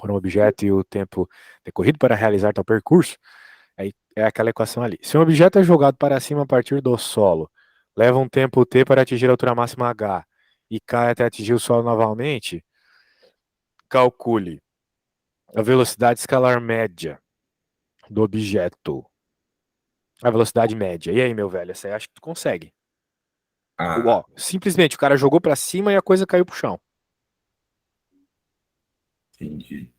por um objeto e o tempo decorrido para realizar tal percurso, aí é aquela equação ali. Se um objeto é jogado para cima a partir do solo, leva um tempo t para atingir a altura máxima h e cai até atingir o solo novamente, calcule a velocidade escalar média do objeto. A velocidade média. E aí, meu velho, essa aí acho que tu consegue. Ah, Ó, simplesmente o cara jogou para cima e a coisa caiu pro chão. entendi.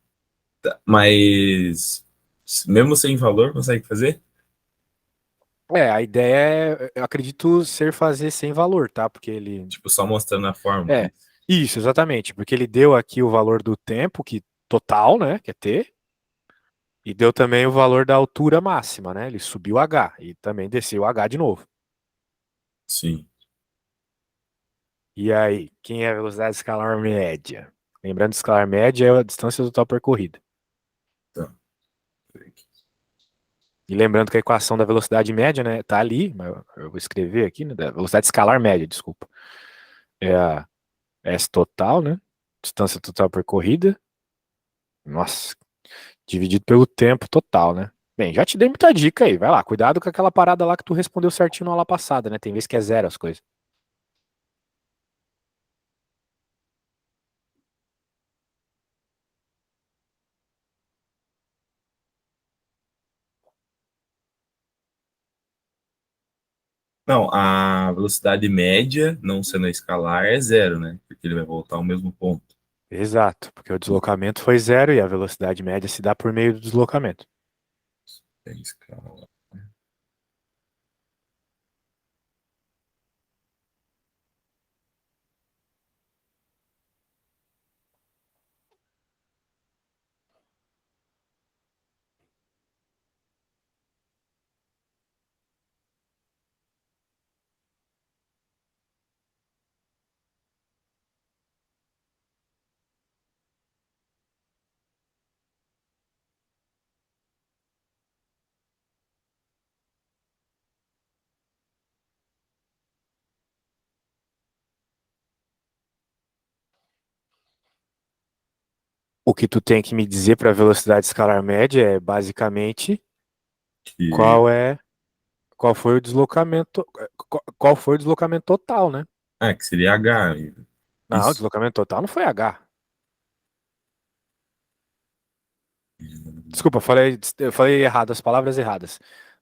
Tá, mas mesmo sem valor, consegue fazer? A ideia eu acredito, ser fazer sem valor, tá? Porque ele. Tipo, só mostrando a forma. É, isso, exatamente. Porque ele deu aqui o valor do tempo, que total, né? Que é t, e deu também o valor da altura máxima, né? Ele subiu h e também desceu h de novo. Sim. E aí, quem é a velocidade escalar média? Lembrando, escalar média é a distância total percorrida. Tá. E lembrando que a equação da velocidade média, né, tá ali, mas eu vou escrever aqui, né, da velocidade escalar média, desculpa. É a S total, né? Distância total percorrida. Nossa, dividido pelo tempo total, né? Bem, já te dei muita dica aí, vai lá, cuidado com aquela parada lá que tu respondeu certinho na aula passada, né? Tem vezes que é zero as coisas. Não, a velocidade média, não sendo a escalar, é zero, né? Porque ele vai voltar ao mesmo ponto. Exato, porque o deslocamento foi zero e a velocidade média se dá por meio do deslocamento. É escalar. O que tu tem que me dizer para a velocidade escalar média é basicamente Que, qual é qual foi o deslocamento, qual foi o deslocamento total, né? que seria H. Não, o Isso. deslocamento total não foi h. Desculpa, eu falei errado, as palavras erradas.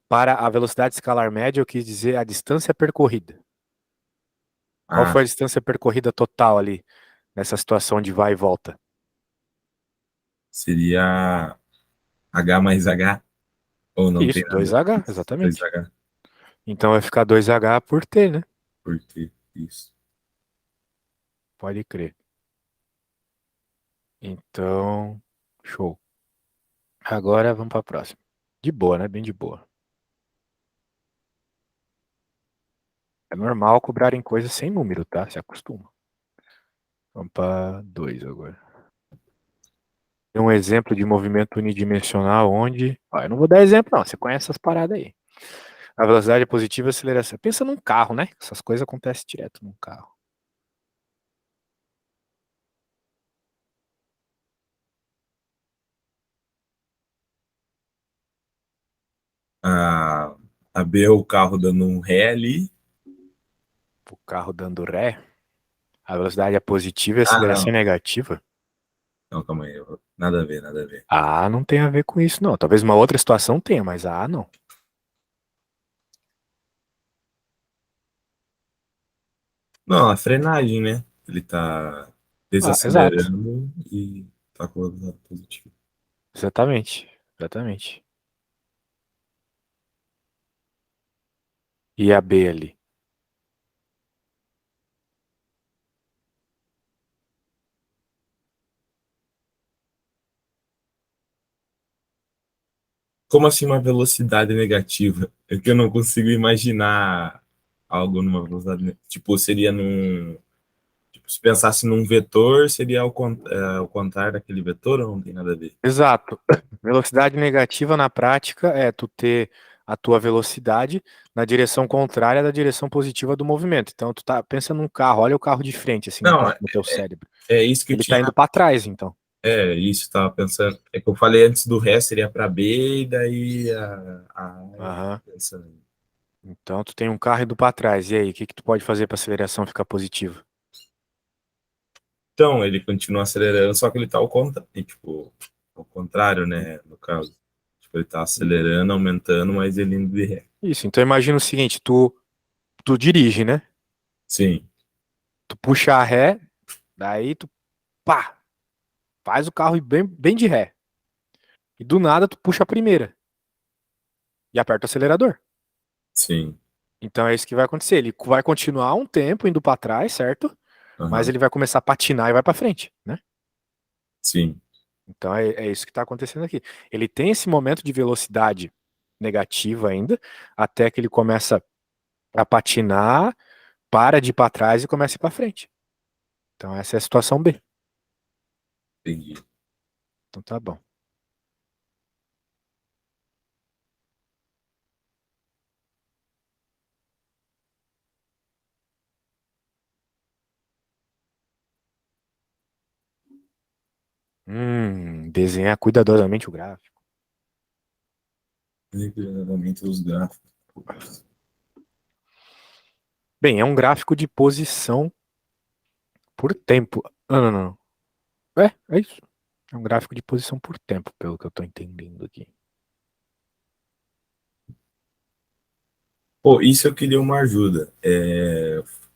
Para a velocidade escalar média, eu quis dizer a distância percorrida. Qual Ah, foi a distância percorrida total ali, nessa situação de vai e volta? seria H mais H. Ou não tem Isso, nada a ver com 2h, isso. exatamente. 2H. Então vai ficar 2h por t, né? Por quê? Isso. Pode crer. Então, show. Agora vamos para a próxima. De boa, né? Bem de boa. É normal cobrarem coisas sem número, tá? Se acostuma. Vamos para 2 agora. Tem um exemplo de movimento unidimensional onde. Eu não vou dar exemplo, não. Você conhece essas paradas aí. A velocidade é positiva e a aceleração. Pensa num carro, né? Essas coisas acontecem direto num carro. A, a B é o carro dando um ré ali. O carro dando ré. A velocidade é positiva e a Ah, aceleração é não. negativa. Não, calma aí. Nada a ver, nada a ver. Ah, não tem a ver com isso, não. Talvez uma outra situação tenha, mas não. Não, a frenagem, né? Ele tá Exato. desacelerando e tá com o lado positivo. Exatamente. Exatamente. E a B ali? Como assim uma velocidade negativa? É que eu não consigo imaginar algo numa velocidade. Tipo, seria num. Tipo, se pensasse num vetor, seria ao contrário daquele vetor ou não tem nada a ver? Exato. Velocidade negativa na prática é tu ter a tua velocidade na direção contrária da direção positiva do movimento. Então tu tá pensa num carro, olha o carro de frente assim Não, no teu cérebro. é isso que eu Ele tá tinha. indo para trás, então. Isso, tava pensando. É que eu falei antes do ré seria para B, e daí eu tava Aham. pensando. Então tu tem um carro indo para trás. E aí, o que que tu pode fazer para aceleração ficar positiva? Então, ele continua acelerando, só que ele tá tipo, ao contrário, né, no caso. Tipo, ele tá acelerando, aumentando, mas ele indo de ré. Isso. Então imagina o seguinte, tu dirige, né? Sim, Tu puxa a ré, daí tu pá, faz o carro ir bem de ré. E do nada tu puxa a primeira e aperta o acelerador. sim, Então é isso que vai acontecer. Ele vai continuar um tempo indo para trás, certo? Mas aham, ele vai começar a patinar e vai para frente, né? sim, Então é isso que está acontecendo aqui. Ele tem esse momento de velocidade negativa ainda, até que ele começa a patinar, para de ir para trás e começa a ir para frente. Então essa é a situação B. entendi. Então tá bom. Desenhar cuidadosamente o gráfico. Regulamento dos gráficos. Bem, é um gráfico de posição por tempo. Ah, não, não. É isso. É um gráfico de posição por tempo, pelo que eu tô entendendo aqui. Pô, isso eu queria uma ajuda.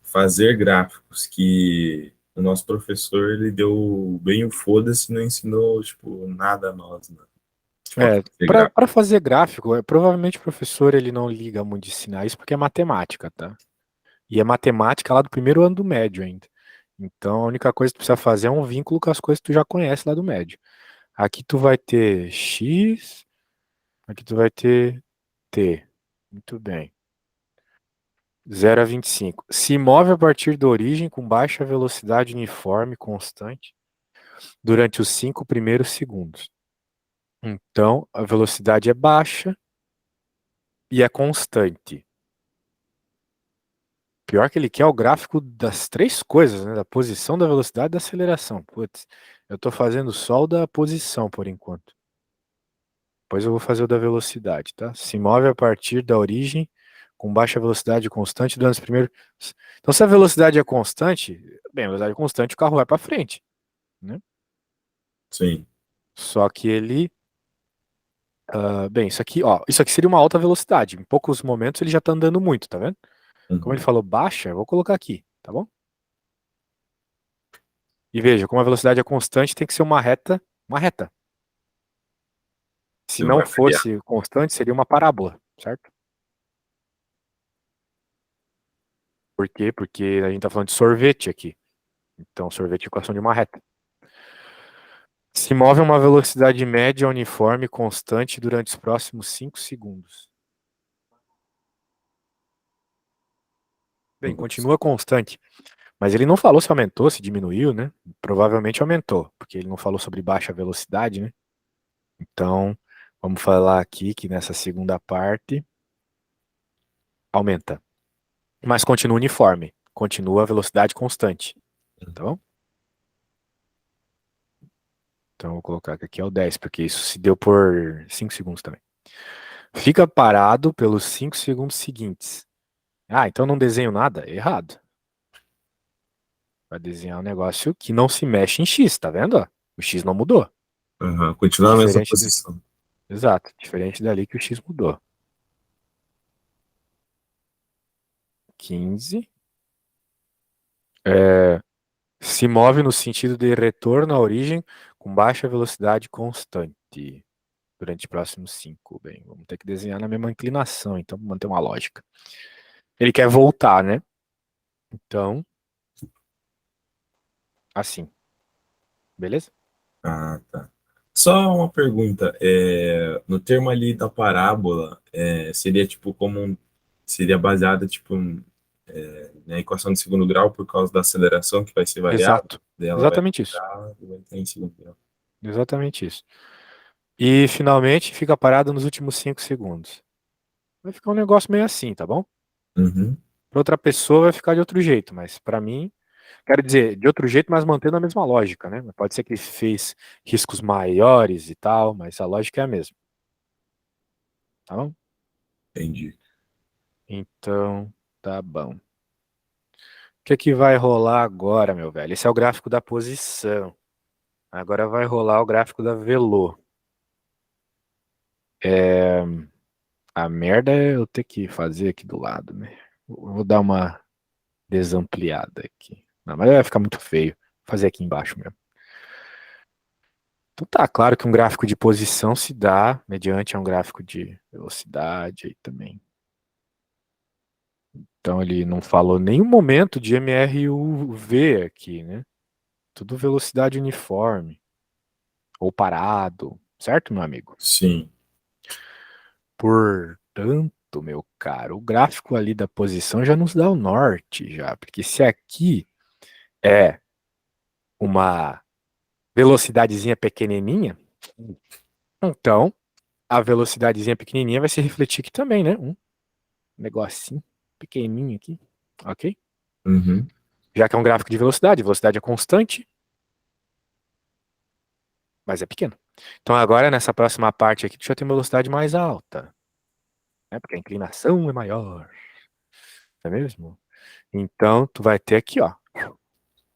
Fazer gráficos que o nosso professor ele deu bem o foda-se e não ensinou, tipo, nada a nós, né? Tipo, a É, fazer para gráfico. fazer gráfico, provavelmente o professor ele não liga muito de ensinar isso porque é matemática, tá? E é matemática lá do primeiro ano do médio ainda. Então a única coisa que tu precisa fazer é um vínculo com as coisas que tu já conhece lá do médio. Aqui tu vai ter x, aqui tu vai ter t. Muito bem. 0 a 25. Se move a partir da origem com baixa velocidade uniforme constante durante os 5 primeiros segundos. Então, a velocidade é baixa e é constante. Pior que ele quer o gráfico das três coisas, né? Da posição, da velocidade e da aceleração. Putz, eu tô fazendo só o da posição por enquanto. Depois eu vou fazer o da velocidade, tá? Se move a partir da origem com baixa velocidade constante durante os primeiros. Então, se a velocidade é constante, bem, a velocidade é constante, o carro vai para frente, né? Sim. Só que ele. Bem, isso aqui, ó, isso aqui seria uma alta velocidade. Em poucos momentos ele já tá andando muito, tá vendo? Como ele Uhum. falou baixa, eu vou colocar aqui, tá bom? E veja, como a velocidade é constante, tem que ser uma reta, uma reta. Se Você não não vai variar. fosse constante, seria uma parábola, certo? Por quê? Porque a gente tá falando de sorvete aqui. Então, sorvete é equação de uma reta. Se move a uma velocidade média uniforme constante durante os próximos 5 segundos. Bem, Nossa. continua constante. Mas ele não falou se aumentou, se diminuiu, né? Provavelmente aumentou, porque ele não falou sobre baixa velocidade, né? Então, vamos falar aqui que nessa segunda parte aumenta. Mas continua uniforme. Continua a velocidade constante. Tá bom? Então, eu vou colocar que aqui é o 10, porque isso se deu por 5 segundos também. Fica parado pelos 5 segundos seguintes. Ah, então não desenho nada? Errado. Vai desenhar um negócio que não se mexe em X, tá vendo? Ó? O X não mudou. Uhum. Continua na mesma Diferente do... posição. Exato, diferente dali que o X mudou. 15. É, se move no sentido de retorno à origem com baixa velocidade constante durante os próximos 5. Bem, vamos ter que desenhar na mesma inclinação, então manter uma lógica. Ele quer voltar, né? Então, assim, beleza? Ah, tá. Só uma pergunta. No termo ali da parábola, seria tipo seria baseada tipo na equação de segundo grau por causa da aceleração que vai ser variável, Exato. daí ela vai Exatamente isso. entrar e vai estar em segundo grau. Exatamente isso. E finalmente fica parado nos últimos 5 segundos. Vai ficar um negócio meio assim, tá bom? Uhum. Para outra pessoa vai ficar de outro jeito, mas para mim Quero dizer, de outro jeito, mas mantendo a mesma lógica, né? Pode ser que ele fez riscos maiores e tal, mas a lógica é a mesma. Tá bom? Entendi. Então, tá bom. O que é que vai rolar agora, meu velho? Esse é o gráfico da posição. Agora vai rolar o gráfico da Velo. É, a merda é eu ter que fazer aqui do lado, né? Vou dar uma desampliada aqui. Não, mas vai ficar muito feio. Vou fazer aqui embaixo mesmo. Então tá claro que um gráfico de posição se dá mediante um gráfico de velocidade aí também. Então ele não falou nenhum momento de MRUV aqui, né? Tudo velocidade uniforme ou parado, certo, meu amigo? Sim. Portanto, meu caro, o gráfico ali da posição já nos dá o norte já, porque se aqui é uma velocidadezinha pequenininha, então a velocidadezinha pequenininha vai se refletir aqui também, né? Um negocinho pequenininho aqui, ok? Uhum. Já que é um gráfico de velocidade é constante, mas é pequeno. Então agora nessa próxima parte aqui, tu já tem uma velocidade mais alta, né? Porque a inclinação é maior, não é mesmo? Então tu vai ter aqui, ó,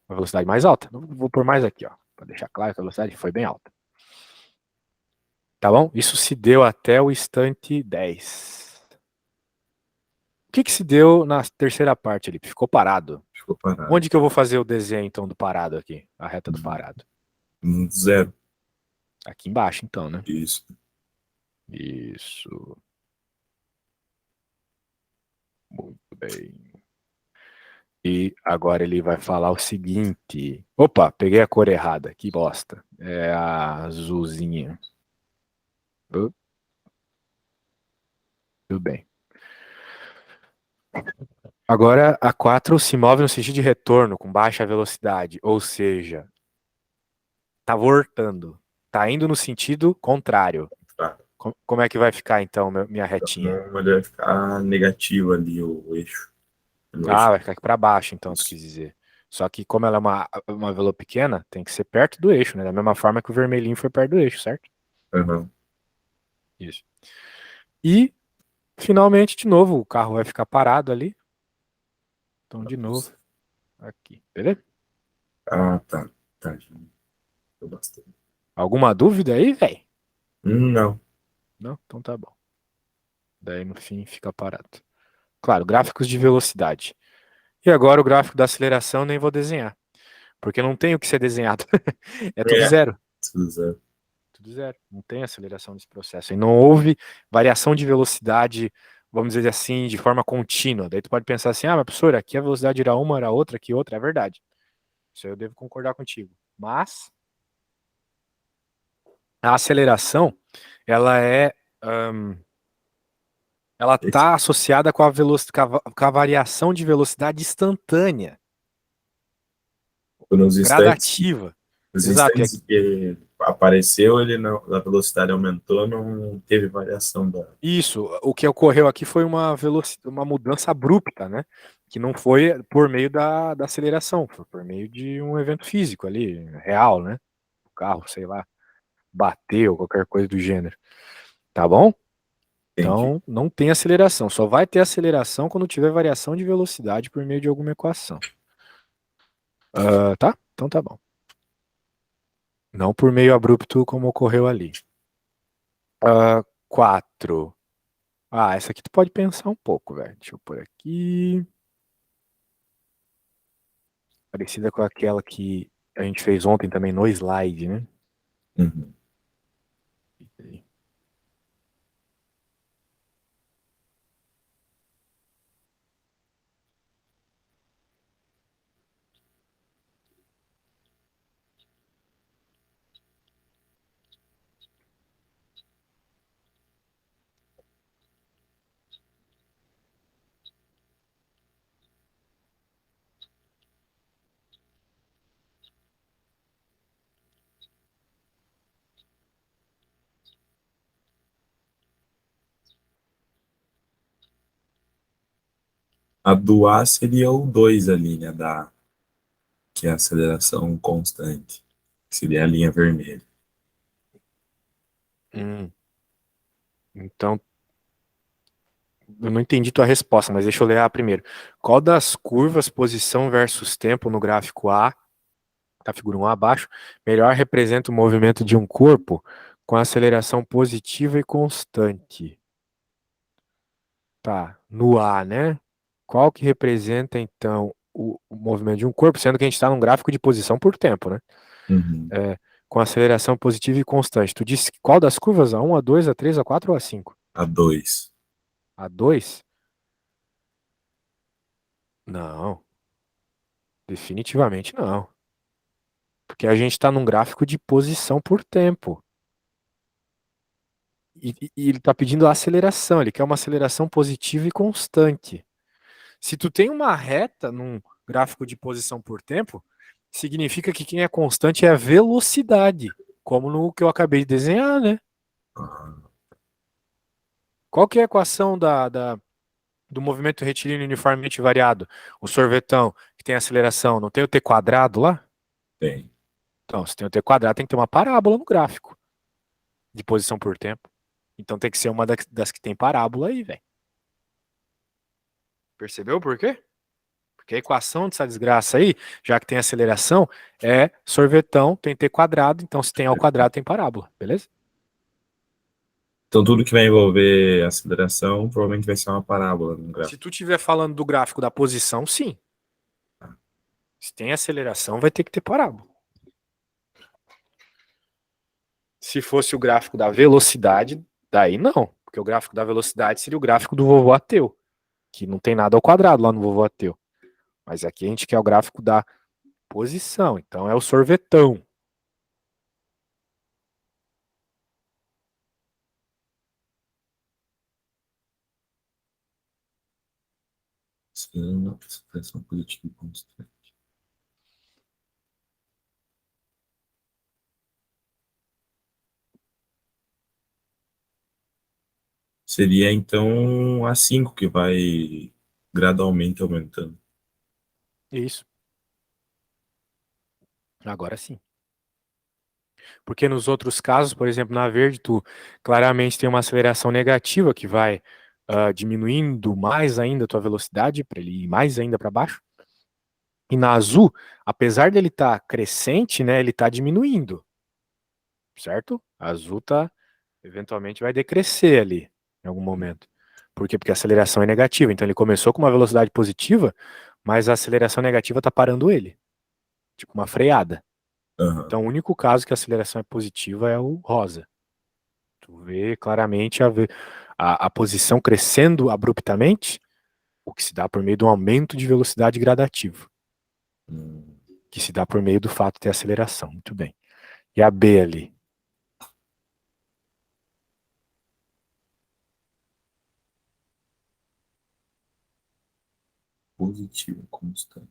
uma velocidade mais alta. Não vou pôr mais aqui, ó, para deixar claro que a velocidade foi bem alta. Tá bom? Isso se deu até o instante 10. O que que se deu na terceira parte ali? Ficou parado. Ficou parado. Onde que eu vou fazer o desenho então do parado aqui? A reta do parado. Zero. Aqui embaixo então, né? Isso. Isso. Muito bem. E agora ele vai falar o seguinte. Opa, peguei a cor errada. Que bosta. É a azulzinha. Oh, tudo bem. Agora a 4 se move no sentido de retorno com baixa velocidade, ou seja, tá voltando, tá indo no sentido contrário. Tá. Como é que vai ficar então minha Então, retinha? ele vai ficar negativo ali, o eixo. No Ah, eixo. vai ficar aqui para baixo então, tu Isso. quis dizer. Só que como ela é uma velo pequena, tem que ser perto do eixo, né? Da mesma forma que o vermelhinho foi perto do eixo, certo? Uhum. Isso. E finalmente, de novo, o carro vai ficar parado ali. Então, de novo, aqui, beleza? Ah, tá. Tá. Já deu bastante. Alguma dúvida aí, velho? Não. Não? Então tá bom. Daí no fim fica parado. Claro, gráficos de velocidade. E agora o gráfico da aceleração nem vou desenhar, porque não tem o que ser desenhado. É tudo É. zero. Tudo zero. Tudo zero. Não tem aceleração desse processo. E não houve variação de velocidade, vamos dizer assim, de forma contínua. Daí tu pode pensar assim, ah, mas professor, aqui a velocidade era uma, era outra, aqui outra. É verdade. Isso aí eu devo concordar contigo. Mas a aceleração, ela é, ela Esse- está associada com a, com a variação de velocidade instantânea, Nos instantes, gradativa. nos Exato. instantes que apareceu, ele não, a velocidade aumentou, não teve variação da. Isso, o que ocorreu aqui foi uma uma mudança abrupta, né? Que não foi por meio da aceleração, foi por meio de um evento físico ali, real, né? O carro, sei lá, bateu, qualquer coisa do gênero. Tá bom? Entendi. Então, não tem aceleração. Só vai ter aceleração quando tiver variação de velocidade por meio de alguma equação. Ah, tá? Então tá bom. Não por meio abrupto como ocorreu ali. 4. Ah, essa aqui tu pode pensar um pouco, velho. Deixa eu pôr aqui. Parecida com aquela que a gente fez ontem também no slide, né? Uhum. A do A seria o 2 ali, né? Da, que é a aceleração constante, que seria a linha vermelha. Hum, então, eu não entendi tua resposta, mas deixa eu ler a primeiro. Qual das curvas, posição versus tempo no gráfico A, tá figura 1 abaixo, melhor representa o movimento de um corpo com aceleração positiva e constante? Tá, no A, né? Qual que representa, então, o movimento de um corpo, sendo que a gente está num gráfico de posição por tempo, né? Uhum. É, com aceleração positiva e constante. Tu disse que qual das curvas? A 1, a 2, a 3, a 4 ou a 5? A 2. A 2? Não, definitivamente não. Porque a gente está num gráfico de posição por tempo. E ele está pedindo a aceleração, ele quer uma aceleração positiva e constante. Se tu tem uma reta num gráfico de posição por tempo, significa que quem é constante é a velocidade, como no que eu acabei de desenhar, né? Qual que é a equação do movimento retilíneo uniformemente variado? O sorvetão, que tem aceleração, não tem o t quadrado lá? Tem. Então, se tem o t quadrado, tem que ter uma parábola no gráfico de posição por tempo. Então tem que ser uma das que tem parábola aí, velho. Percebeu por quê? Porque a equação dessa desgraça aí, já que tem aceleração, é sorvetão, tem t quadrado, então se tem ao quadrado tem parábola, beleza? Então, tudo que vai envolver aceleração provavelmente vai ser uma parábola no Se gráfico. tu estiver falando do gráfico da posição, sim. Se tem aceleração, vai ter que ter parábola. Se fosse o gráfico da velocidade, daí não. Porque o gráfico da velocidade seria o gráfico do vovô ateu, que não tem nada ao quadrado lá no vovô ateu. Mas aqui a gente quer o gráfico da posição, então é o sorvetão. Aceleração positiva e constante. Seria então a 5 que vai gradualmente aumentando. Isso. Agora sim. Porque nos outros casos, por exemplo, na verde, tu claramente tem uma aceleração negativa que vai diminuindo mais ainda a tua velocidade para ele ir mais ainda para baixo. E na azul, apesar dele estar crescente, né, ele está diminuindo, certo? A azul tá, eventualmente vai decrescer ali em algum momento. Por quê? Porque a aceleração é negativa. Então ele começou com uma velocidade positiva, mas a aceleração negativa está parando ele, tipo uma freada. Aham. Então o único caso que a aceleração é positiva é o rosa. Tu vê claramente a posição crescendo abruptamente, o que se dá por meio de um aumento de velocidade gradativo, Hum, que se dá por meio do fato de ter aceleração. Muito bem. E a B ali? Positivo constante.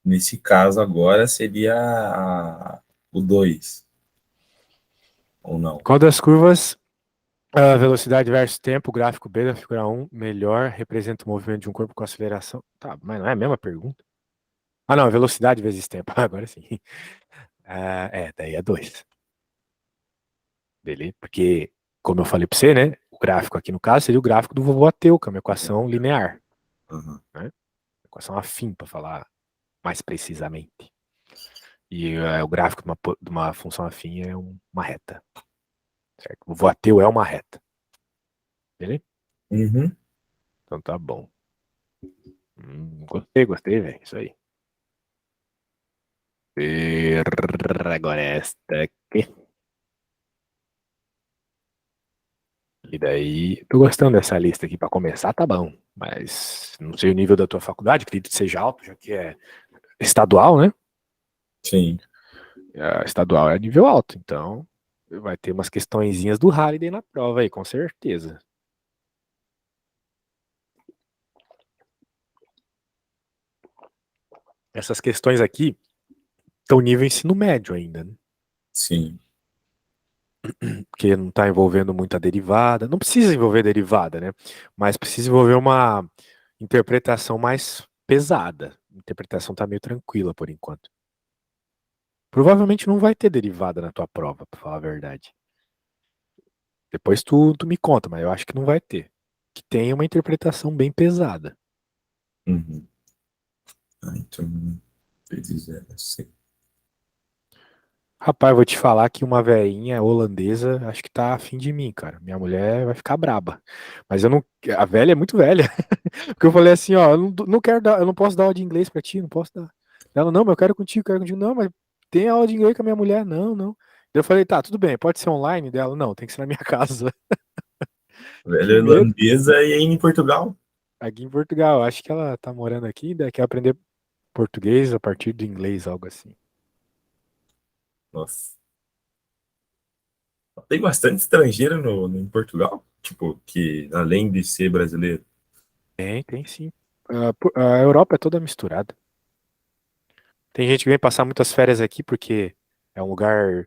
Nesse caso agora seria o 2 ou não? Qual das curvas, a velocidade versus tempo, gráfico B da figura 1, melhor representa o movimento de um corpo com aceleração? Tá, mas não é a mesma pergunta? Ah, não, velocidade vezes tempo. Agora sim. Daí é 2. Beleza? Porque, como eu falei para você, né? O gráfico aqui no caso seria o gráfico do vovô ateu, que é uma equação linear, Aham. né? Equação afim, para falar mais precisamente. E o gráfico de uma função afim é uma reta, certo? O vovô ateu é uma reta. Beleza? Uhum. Então tá bom. Gostei, velho. Isso aí. E agora esta aqui. E daí, tô gostando dessa lista aqui. Pra começar, tá bom. Mas não sei o nível da tua faculdade, acredito que seja alto, já que é estadual, né? Sim, A estadual é nível alto, então vai ter umas questõezinhas do Halliday na prova aí, com certeza. Essas questões aqui estão nível ensino médio ainda, né? sim. Porque não está envolvendo muita derivada. Não precisa envolver derivada, né? Mas precisa envolver uma interpretação mais pesada. A interpretação tá meio tranquila por enquanto. Provavelmente não vai ter derivada na tua prova, pra falar a verdade. Depois tu me conta, mas eu acho que não vai ter. Que tem uma interpretação bem pesada. Uhum. Ah, então, vezes zero, sim. Rapaz, eu vou te falar que uma veinha holandesa acho que tá afim de mim, cara. Minha mulher vai ficar braba. Mas eu não. A velha é muito velha. Porque eu falei assim, ó, eu não quero dar, eu não posso dar aula de inglês pra ti, não posso dar. Ela, não, mas eu quero contigo, quero contigo. Não, mas tem aula de inglês com a minha mulher? Não, não. Eu falei, tá, tudo bem, pode ser online dela? Não, tem que ser na minha casa. Velha Que medo. irlandesa e aí em Portugal. Aqui em Portugal, acho que ela tá morando aqui, daí quer aprender português a partir do inglês, algo assim. Nossa. Tem bastante estrangeiro em Portugal, tipo, que além de ser brasileiro. Tem sim. A Europa é toda misturada. Tem gente que vem passar muitas férias aqui porque é um lugar.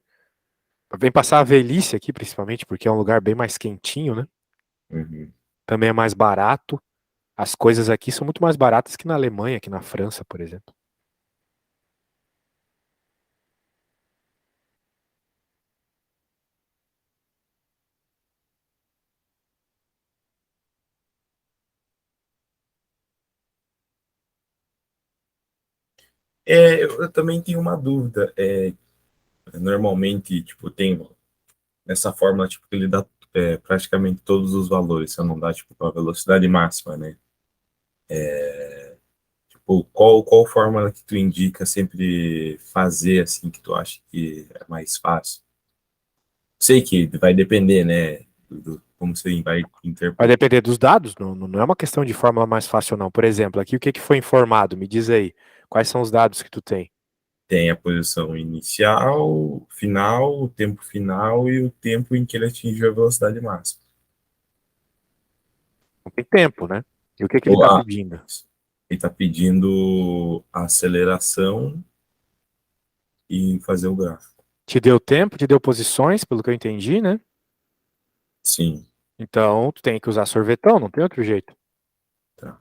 Vem passar a velhice aqui, principalmente, porque é um lugar bem mais quentinho, né? Uhum. Também é mais barato. As coisas aqui são muito mais baratas que na Alemanha, que na França, por exemplo. Eu também tenho uma dúvida. Normalmente, tipo, tem nessa fórmula, tipo, que ele dá praticamente todos os valores, se eu não dá, tipo, a velocidade máxima, né? Tipo, qual fórmula que tu indica sempre fazer, assim, que tu acha que é mais fácil? Sei que vai depender, né, como você vai Vai interpretar. depender dos dados, não é uma questão de fórmula mais fácil, não. Por exemplo, aqui o que que foi informado? Me diz aí. Quais são os dados que tu tem? Tem a posição inicial, final, o tempo final e o tempo em que ele atingiu a velocidade máxima. Não tem tempo, né? E o que que ele Ou está a, pedindo? ele está pedindo a aceleração e fazer o gráfico. Te deu tempo, te deu posições, pelo que eu entendi, né? Sim, Então, tu tem que usar sorvetão, não tem outro jeito. tá.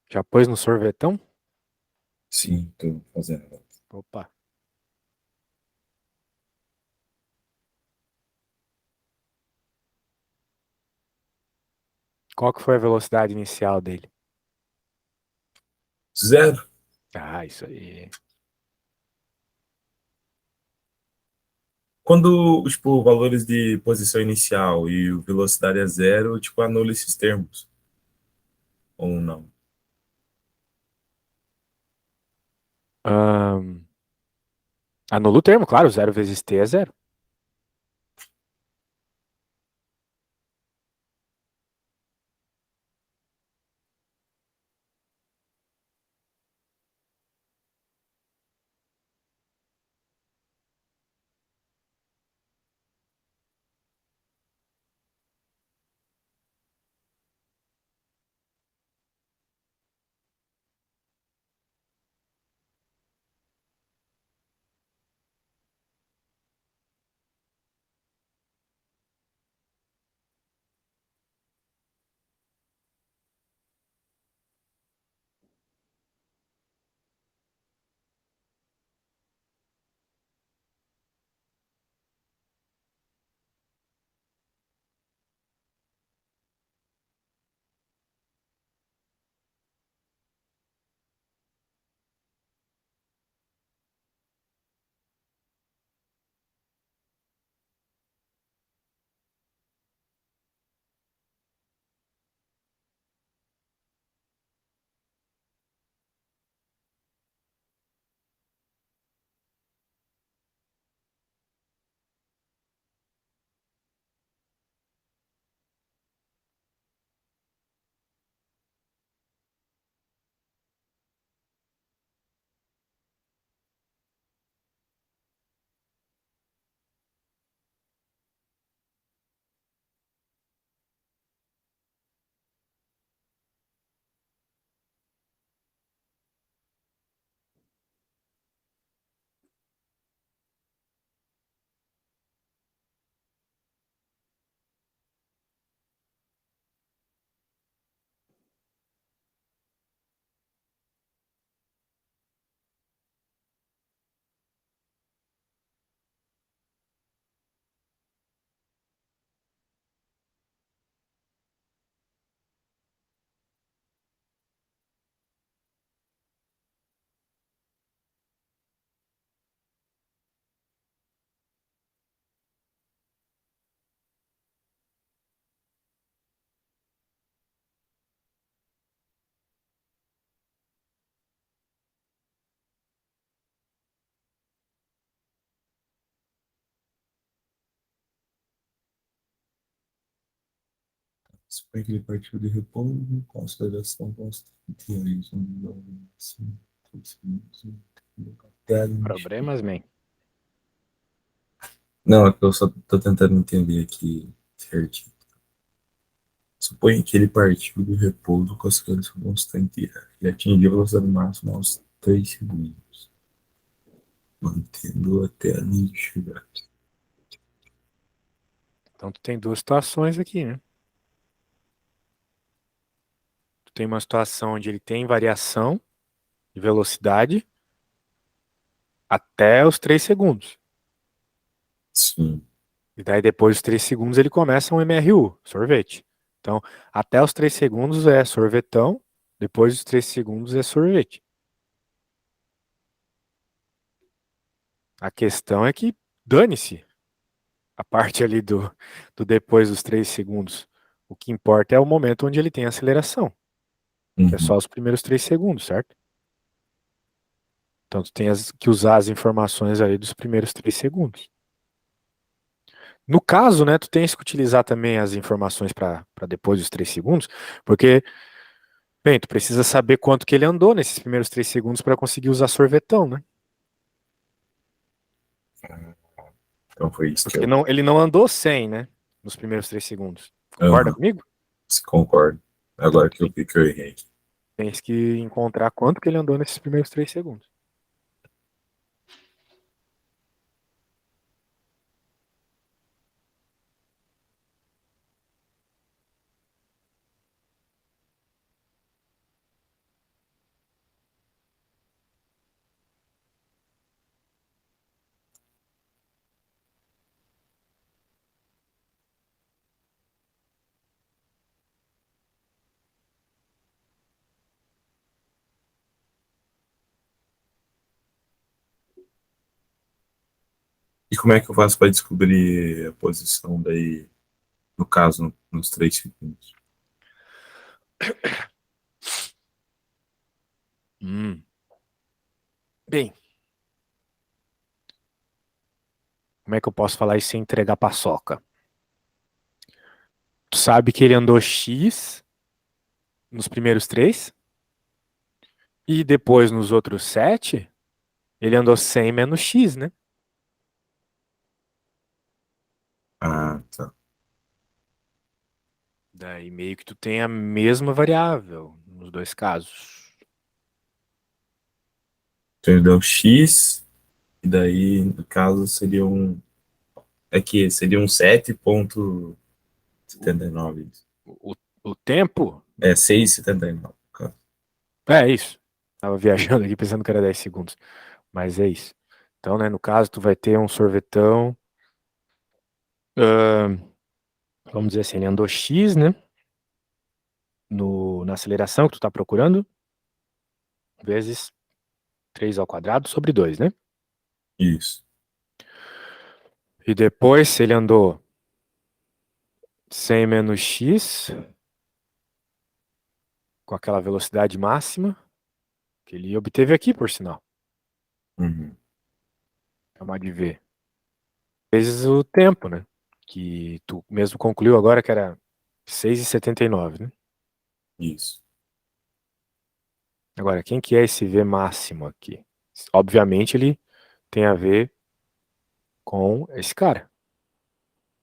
Já pôs no sorvetão? Sim, estou fazendo. Opa. Qual que foi a velocidade inicial dele? Zero. Ah, isso aí. Quando, tipo, valores de posição inicial e o velocidade é zero, tipo, anula esses termos. Ou não? Ahn, Anula o termo, claro, zero vezes t é zero. Suponho que ele partiu de repouso, consolidação constante, raiz, assim, Problemas, man. não, é que eu só tô tentando entender aqui certinho. Suponho que ele partiu do repouso com a consolidação constante e atingiu a velocidade máxima aos 3 segundos, mantendo até a linha de chegada. Então tu tem duas situações aqui, né? Tu tem uma situação onde ele tem variação de velocidade até os 3 segundos. Sim. E daí depois dos 3 segundos ele começa um MRU, sorvete. Então, até os 3 segundos é sorvetão, depois dos 3 segundos é sorvete. A questão é que dane-se a parte ali do depois dos 3 segundos. O que importa é o momento onde ele tem aceleração, que é Uhum. só os primeiros 3 segundos, certo? Então tu tem que usar as informações aí dos primeiros 3 segundos. No caso, né, tu tens que utilizar também as informações para depois dos 3 segundos, porque, bem, tu precisa saber quanto que ele andou nesses primeiros 3 segundos para conseguir usar sorvetão, né? Então foi isso que Porque eu ele não andou 100, né, nos primeiros 3 segundos. Concorda uhum. comigo? Concordo. Então Agora tu que eu vi que eu errei. tens que encontrar quanto que ele andou nesses primeiros 3 segundos. E como é que eu faço para descobrir a posição daí, no caso, nos 3 segundos? Hum. Bem, como é que eu posso falar isso sem entregar paçoca? Tu sabe que ele andou X nos primeiros três e depois nos outros sete ele andou 100 menos X, né? Ah, tá. Daí meio que tu tem a mesma variável nos dois casos. Então ele deu X, e daí, no caso, seria um. É que seria um 7,79. O, o tempo É 6,79, no caso. é isso. Tava viajando aqui pensando que era 10 segundos, mas é isso. Então, né, no caso, tu vai ter um sorvetão, ahn, vamos dizer assim, ele andou X, né, no, na aceleração que tu tá procurando, vezes 3 ao quadrado sobre 2, né? Isso. E depois, se ele andou 100 menos X, com aquela velocidade máxima, que ele obteve aqui, por sinal, Uhum. chamar de V, vezes o tempo, né? Que tu mesmo concluiu agora que era 6,79, né? Isso. Agora, quem que é esse V máximo aqui? Obviamente ele tem a ver com esse cara,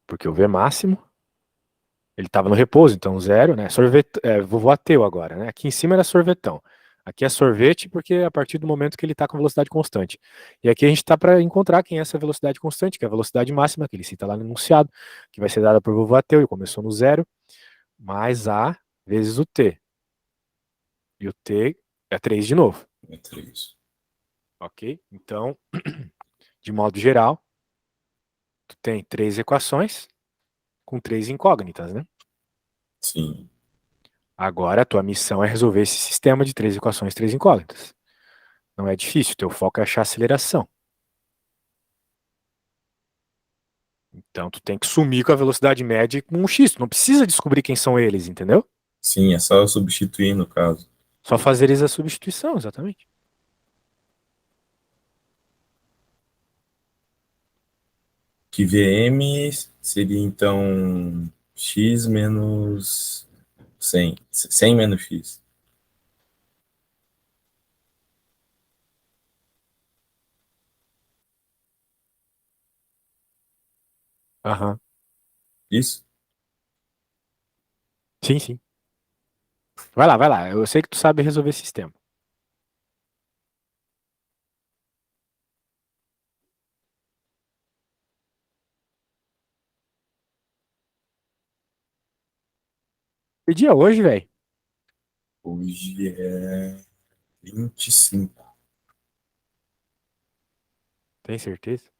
porque o V máximo, ele estava no repouso, então zero, né? Sorvete, vovô ateu agora, né? Aqui em cima era sorvetão. Aqui é sorvete porque é a partir do momento que ele está com velocidade constante. E aqui a gente está para encontrar quem é essa velocidade constante, que é a velocidade máxima, que ele cita lá no enunciado, que vai ser dada por vovô ateu, e começou no zero, mais A vezes o T. E o T é 3 de novo, É 3. ok? Então, de modo geral, tu tem três equações com três incógnitas, né? Sim. Agora, a tua missão é resolver esse sistema de três equações, três incógnitas. Não é difícil, teu foco é achar a aceleração. Então, tu tem que sumir com a velocidade média com um x. Tu não precisa descobrir quem são eles, entendeu? Sim, é só substituir no caso. Só fazeres a substituição, exatamente. Que VM seria então x menos 100. 100 menos x. Aham. Isso? Sim, sim. Vai lá, vai lá. Eu sei que tu sabe resolver esse sistema. Que dia é hoje, velho? Hoje é 25. Tem certeza?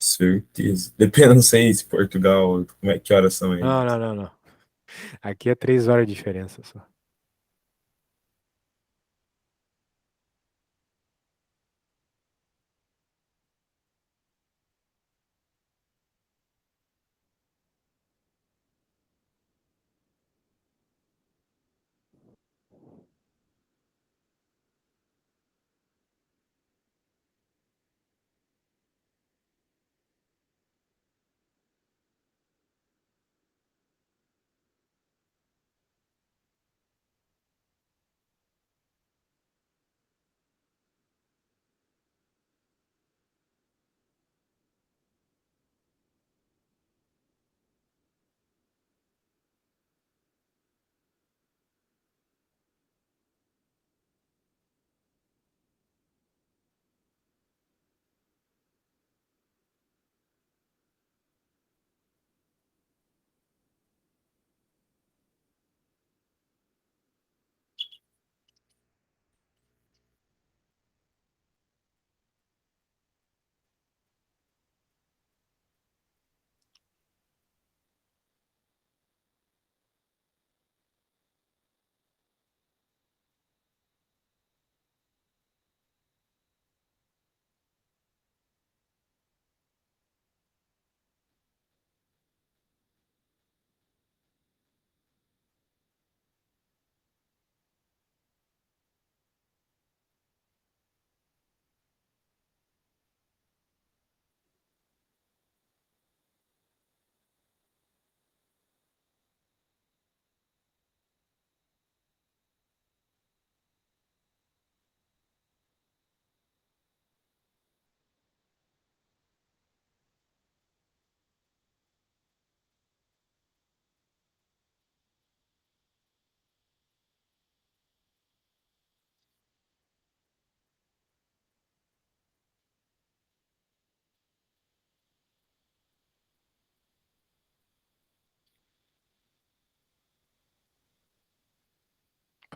Certeza. Depende, não sei se Portugal, como é que horas são aí. Não, não, não, não. Aqui é 3 horas de diferença só.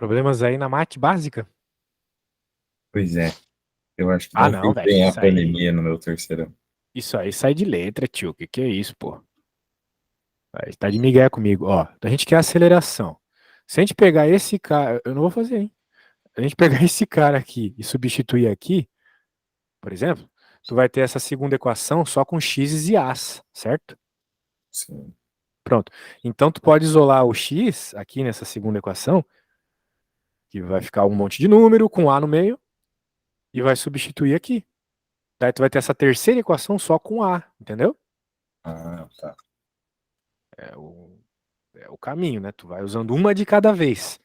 Problemas aí na mate básica? Pois é, eu acho que Ah, não não, fez velho. bem a pandemia no meu terceirão. Isso aí sai de letra, tio. Que é isso, pô? Aí tá de migué comigo. Ó, a gente quer aceleração. Se a gente pegar esse cara, eu não vou fazer, hein? Se a gente pegar esse cara aqui e substituir aqui, por exemplo, tu vai ter essa segunda equação só com x e a's, certo? Sim. Pronto. Então tu pode isolar o x aqui nessa segunda equação, que vai ficar um monte de número com a no meio, e vai substituir aqui. Daí tu vai ter essa terceira equação só com a, entendeu? Ah, tá. É o, é o caminho, né? Tu vai usando uma de cada vez.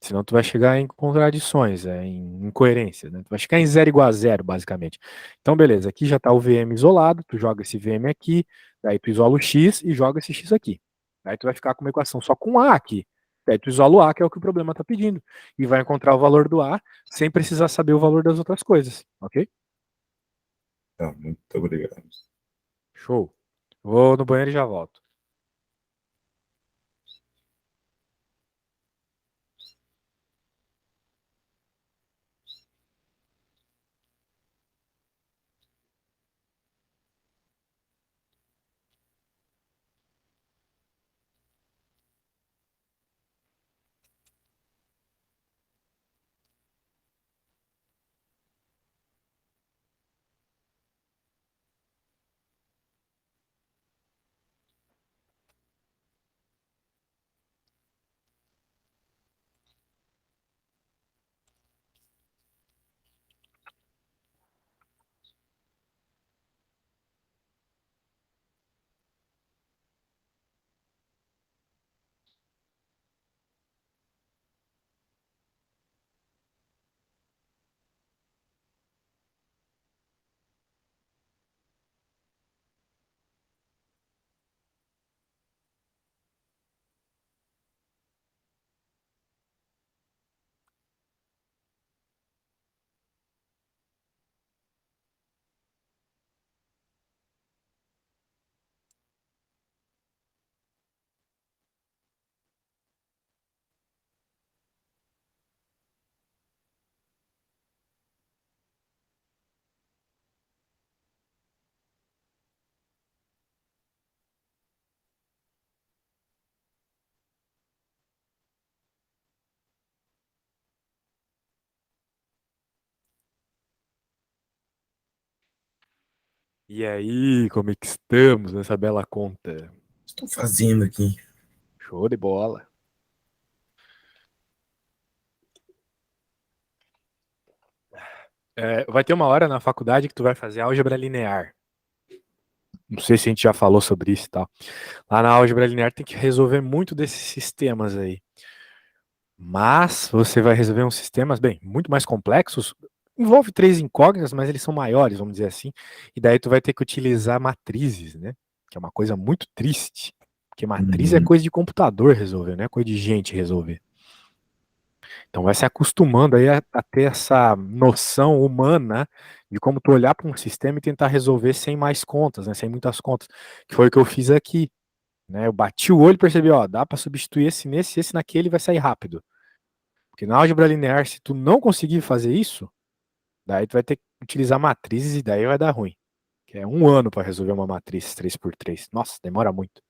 Senão tu vai chegar em contradições, em incoerências, né? Tu vai chegar em zero igual a zero, basicamente. Então, beleza, aqui já está o VM isolado, tu joga esse VM aqui, daí tu isola o x e joga esse x aqui. Daí tu vai ficar com uma equação só com A aqui. Daí tu isola o A, que é o que o problema está pedindo. E vai encontrar o valor do A sem precisar saber o valor das outras coisas, ok? Tá, muito obrigado. Show. Vou no banheiro e já volto. E aí, como é que estamos nessa bela conta? Estou fazendo aqui. Show de bola. Vai ter uma hora na faculdade que tu vai fazer álgebra linear. Não sei se a gente já falou sobre isso e tal. Lá na álgebra linear tem que resolver muito desses sistemas aí. Mas você vai resolver uns sistemas, bem, muito mais complexos. Envolve três incógnitas, mas eles são maiores, vamos dizer assim. E daí tu vai ter que utilizar matrizes, né? Que é uma coisa muito triste. Porque matriz é Uhum. coisa de computador resolver, não é coisa de gente resolver. Então vai se acostumando aí a ter essa noção humana de como tu olhar para um sistema e tentar resolver sem mais contas, né? Sem muitas contas. Que foi o que eu fiz aqui. Né? Eu bati o olho e percebi, ó, dá para substituir esse nesse, esse naquele e vai sair rápido. Porque na álgebra linear, se tu não conseguir fazer isso, daí tu vai ter que utilizar matrizes e daí vai dar ruim. Que é um ano para resolver uma matriz 3x3. Nossa, demora muito.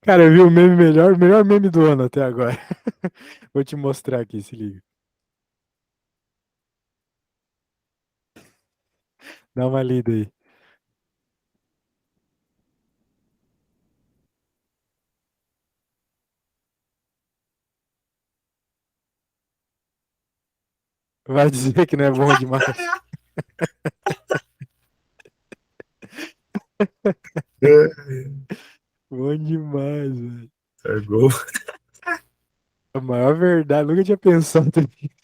Cara, eu vi o meme melhor meme do ano até agora. Vou te mostrar aqui, se liga. Dá uma lida aí. Vai dizer que não é bom demais. Bom demais, velho. É gol. A maior verdade, nunca tinha pensado nisso.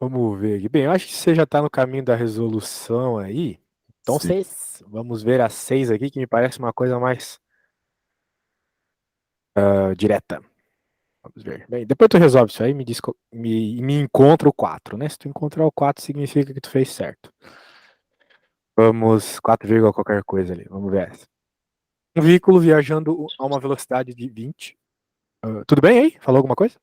Vamos ver aqui. Bem, eu acho que você já tá no caminho da resolução aí. Então, Sim. vamos ver as 6 aqui, que me parece uma coisa mais direta. Vamos ver. Bem, depois tu resolve isso aí, me diz, me encontra o 4, né? Se tu encontrar o 4, significa que tu fez certo. Vamos, 4, qualquer coisa ali. Vamos ver essa. Um veículo viajando a uma velocidade de 20. Tudo bem aí? Falou alguma coisa?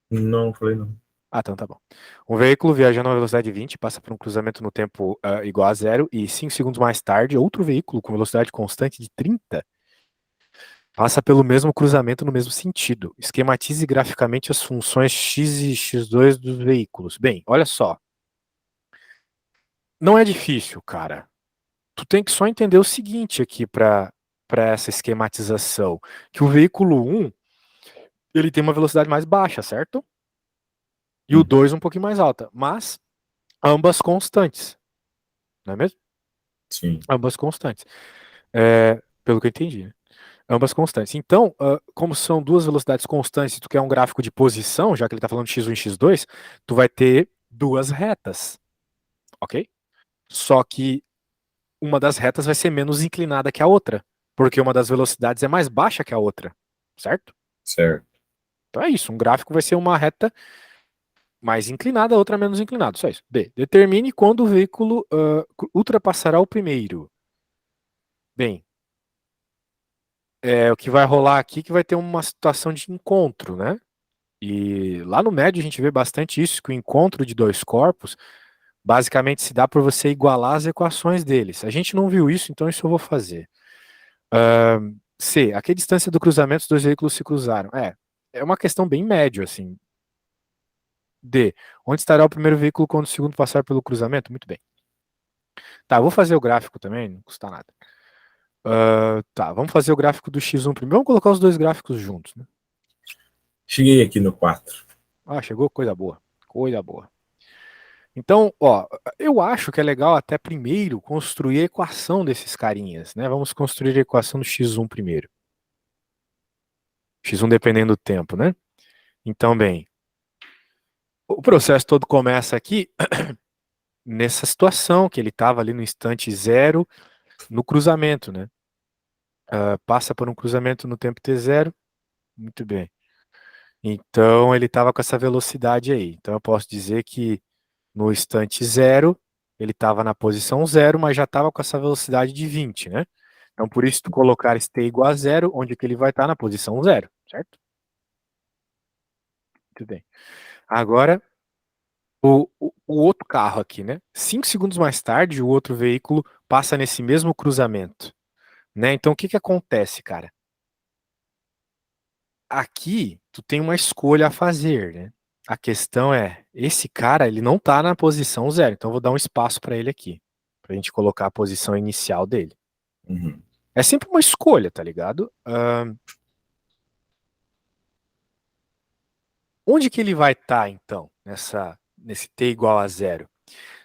Não, falei não. Ah, então tá bom. Um veículo viajando a uma velocidade de 20 passa por um cruzamento no tempo igual a zero e 5 segundos mais tarde, outro veículo com velocidade constante de 30 passa pelo mesmo cruzamento no mesmo sentido. Esquematize graficamente as funções x e x2 dos veículos. Bem, olha só. Não é difícil, cara. Tu tem que só entender o seguinte aqui para essa esquematização, que o veículo 1, ele tem uma velocidade mais baixa, certo? E o 2 um pouquinho mais alta, mas ambas constantes, não é mesmo? Sim, Ambas constantes. Pelo que eu entendi, né? Ambas constantes. Então, como são duas velocidades constantes e tu quer um gráfico de posição, já que ele está falando de x1 e x2, tu vai ter duas retas, ok? Só que uma das retas vai ser menos inclinada que a outra, porque uma das velocidades é mais baixa que a outra, certo? certo. Então é isso, um gráfico vai ser uma reta mais inclinada, a outra menos inclinada, só isso. B, determine quando o veículo ultrapassará o primeiro. Bem, o que vai rolar aqui é que vai ter uma situação de encontro, né? E lá no médio a gente vê bastante isso, que o encontro de dois corpos basicamente se dá por você igualar as equações deles. A gente não viu isso, então isso eu vou fazer. C, a que distância do cruzamento os dois veículos se cruzaram? É uma questão bem média, assim. D, onde estará o primeiro veículo quando o segundo passar pelo cruzamento? Muito bem. Tá, vou fazer o gráfico também, não custa nada. Tá, vamos fazer o gráfico do X1 primeiro. Vamos colocar os dois gráficos juntos, né? Cheguei aqui no 4. Ah, chegou, coisa boa. Coisa boa. Então, ó, eu acho que é legal até primeiro construir a equação desses carinhas, né? Vamos construir a equação do X1 primeiro. X1 dependendo do tempo, né? Então, bem, o processo todo começa aqui nessa situação que ele estava ali no instante zero no cruzamento, né? Passa por um cruzamento no tempo t0, muito bem. Então ele estava com essa velocidade aí. Então eu posso dizer que no instante zero ele estava na posição zero, mas já estava com essa velocidade de 20, né? Então por isso tu colocar esse t igual a zero, onde que ele vai estar na posição zero, certo? Muito bem. Agora o outro carro aqui, né? 5 segundos mais tarde, o outro veículo passa nesse mesmo cruzamento, né? Então o que que acontece, cara? Aqui tu tem uma escolha a fazer, né? A questão é, esse cara, ele não tá na posição zero, então eu vou dar um espaço para ele aqui, pra gente colocar a posição inicial dele. Uhum. É sempre uma escolha, tá ligado? Onde que ele vai estar, então, nesse t igual a zero?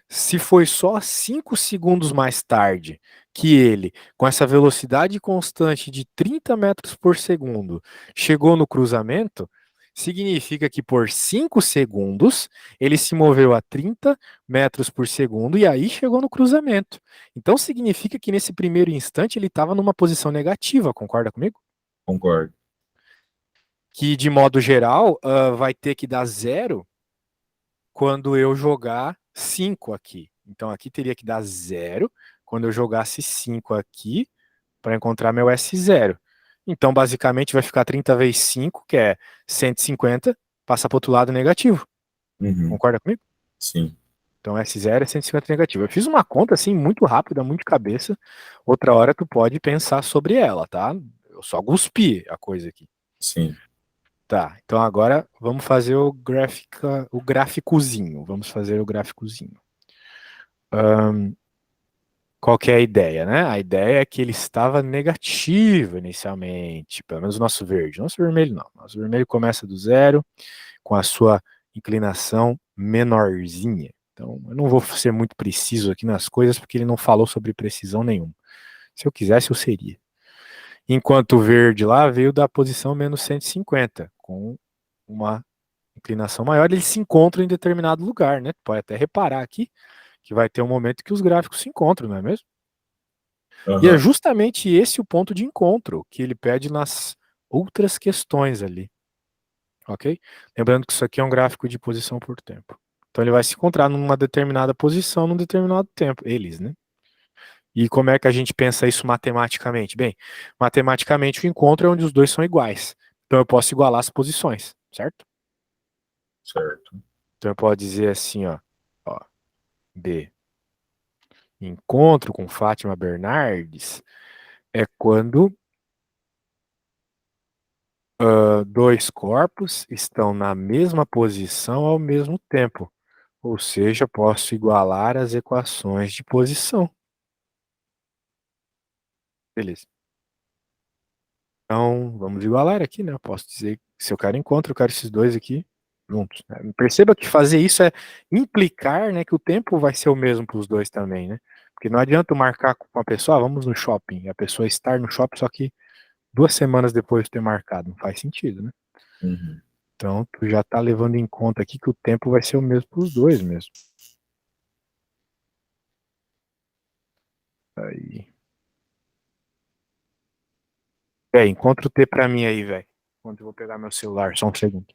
Se foi só 5 segundos mais tarde que ele, com essa velocidade constante de 30 metros por segundo, chegou no cruzamento, significa que por 5 segundos ele se moveu a 30 metros por segundo e aí chegou no cruzamento. Então significa que nesse primeiro instante ele estava numa posição negativa, concorda comigo? Concordo. Que de modo geral vai ter que dar zero quando eu jogar 5 aqui. Então aqui teria que dar 0 quando eu jogasse 5 aqui para encontrar meu S0. Então basicamente vai ficar 30 vezes 5, que é 150, passa para o outro lado negativo. Uhum. Concorda comigo? Sim. Então S0 é 150 negativo. Eu fiz uma conta assim muito rápida, muito de cabeça. Outra hora tu pode pensar sobre ela, tá? Eu só cuspi a coisa aqui. Sim. Tá, então agora vamos fazer o gráficozinho. Vamos fazer o gráficozinho. Qual que é a ideia, né? A ideia é que ele estava negativo inicialmente, pelo menos o nosso verde. Nosso vermelho não. Nosso vermelho começa do zero, com a sua inclinação menorzinha. Então, eu não vou ser muito preciso aqui nas coisas, porque ele não falou sobre precisão nenhuma. Se eu quisesse, eu seria. Enquanto o verde lá veio da posição menos 150, com uma inclinação maior, eles se encontram em determinado lugar, né? Pode até reparar aqui que vai ter um momento que os gráficos se encontram, não é mesmo? E é Aham. justamente esse o ponto de encontro que ele pede nas outras questões ali, ok? Lembrando que isso aqui é um gráfico de posição por tempo. Então ele vai se encontrar numa determinada posição, num determinado tempo, eles, né? E como é que a gente pensa isso matematicamente? Bem, matematicamente o encontro é onde os dois são iguais. Então eu posso igualar as posições, certo? Certo. Então eu posso dizer assim, ó, B, encontro com Fátima Bernardes é quando dois corpos estão na mesma posição ao mesmo tempo. Ou seja, posso igualar as equações de posição. Beleza. Então, vamos igualar aqui, né? Eu posso dizer que se eu quero encontro, eu quero esses dois aqui juntos, né? Perceba que fazer isso é implicar, né, que o tempo vai ser o mesmo para os dois também, né? Porque não adianta eu marcar com uma pessoa, vamos no shopping, e a pessoa estar no shopping só que 2 semanas depois de ter marcado. Não faz sentido, né? Uhum. Então, tu já está levando em conta aqui que o tempo vai ser o mesmo para os dois mesmo. Aí. Encontra o T pra mim aí, velho. Enquanto eu vou pegar meu celular, só um segundo.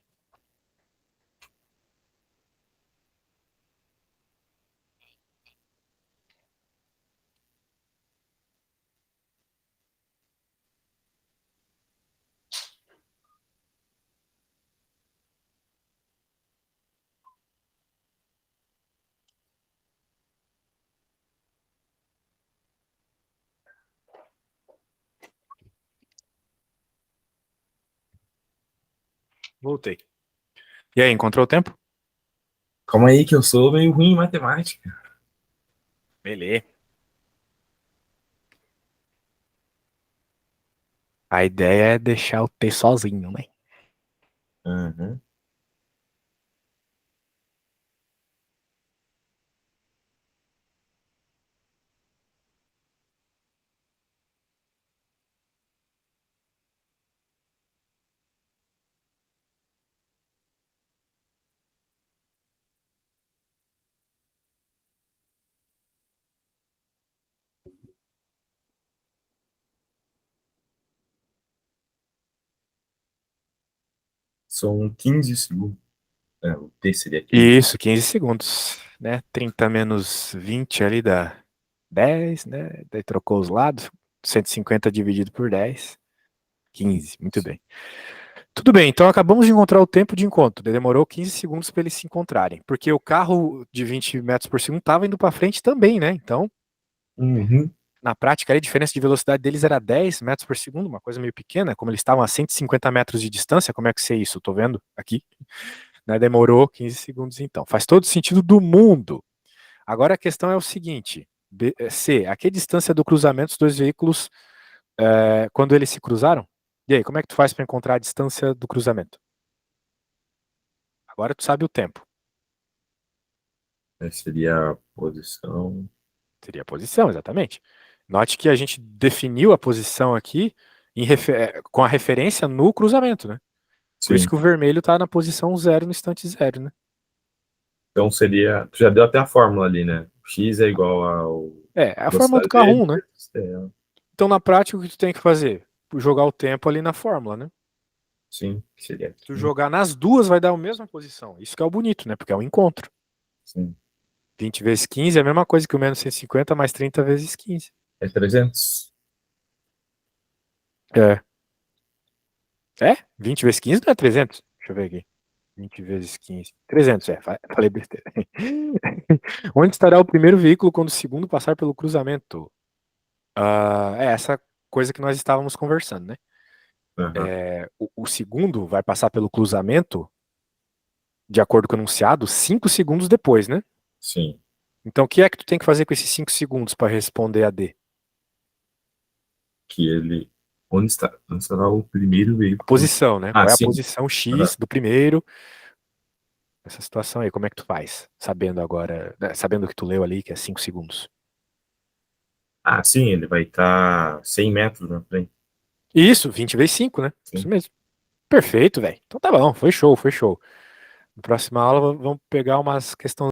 Voltei. E aí, encontrou o tempo? Calma aí que eu sou meio ruim em matemática. Beleza. A ideia é deixar o T sozinho, né? Uhum. São 15 segundos. É, o T seria 15. Isso, 15 segundos, né? 30 menos 20 ali dá 10, né? Daí trocou os lados. 150 dividido por 10. 15, muito bem. Tudo bem, então acabamos de encontrar o tempo de encontro. Demorou 15 segundos para eles se encontrarem. Porque o carro de 20 metros por segundo estava indo para frente também, né? Então, Uhum. na prática, a diferença de velocidade deles era 10 metros por segundo, uma coisa meio pequena. Como eles estavam a 150 metros de distância, como é que sei isso? Estou vendo aqui. Né? Demorou 15 segundos então. Faz todo sentido do mundo. Agora a questão é o seguinte: C, a que distância do cruzamento dos dois veículos quando eles se cruzaram? E aí, como é que tu faz para encontrar a distância do cruzamento? Agora tu sabe o tempo. Seria a posição. Seria a posição, exatamente. Note que a gente definiu a posição aqui com a referência no cruzamento, né? Por isso Sim. que o vermelho está na posição zero no instante zero, né? Então seria. Tu já deu até a fórmula ali, né? X é igual ao É a fórmula do velocidade carro dele 1, né? vezes dela. Então, na prática, o que tu tem que fazer? Jogar o tempo ali na fórmula, né? Sim, seria Tu 15. jogar nas duas vai dar a mesma posição. Isso que é o bonito, né? Porque é um encontro. Sim. 20 vezes 15 é a mesma coisa que o menos 150 mais 30 vezes 15. É 300. É. É? 20 vezes 15 não é 300? Deixa eu ver aqui. 20 vezes 15. 300, falei besteira. Onde estará o primeiro veículo quando o segundo passar pelo cruzamento? É essa coisa que nós estávamos conversando, né? Aham, O segundo vai passar pelo cruzamento, de acordo com o enunciado, 5 segundos depois, né? sim. Então, o que é que tu tem que fazer com esses 5 segundos para responder a D? Que ele. Onde estará o primeiro A veículo? posição, né? Ah, Qual é a sim. posição Aham. X do primeiro? Essa situação aí, como é que tu faz? Sabendo agora, né, sabendo o que tu leu ali, que é 5 segundos. Ah, sim, ele vai estar 100 metros na frente. Isso, 20 vezes 5, né? Isso Sim. mesmo. Perfeito, velho. Então tá bom, foi show, foi show. Na próxima aula vamos pegar umas questões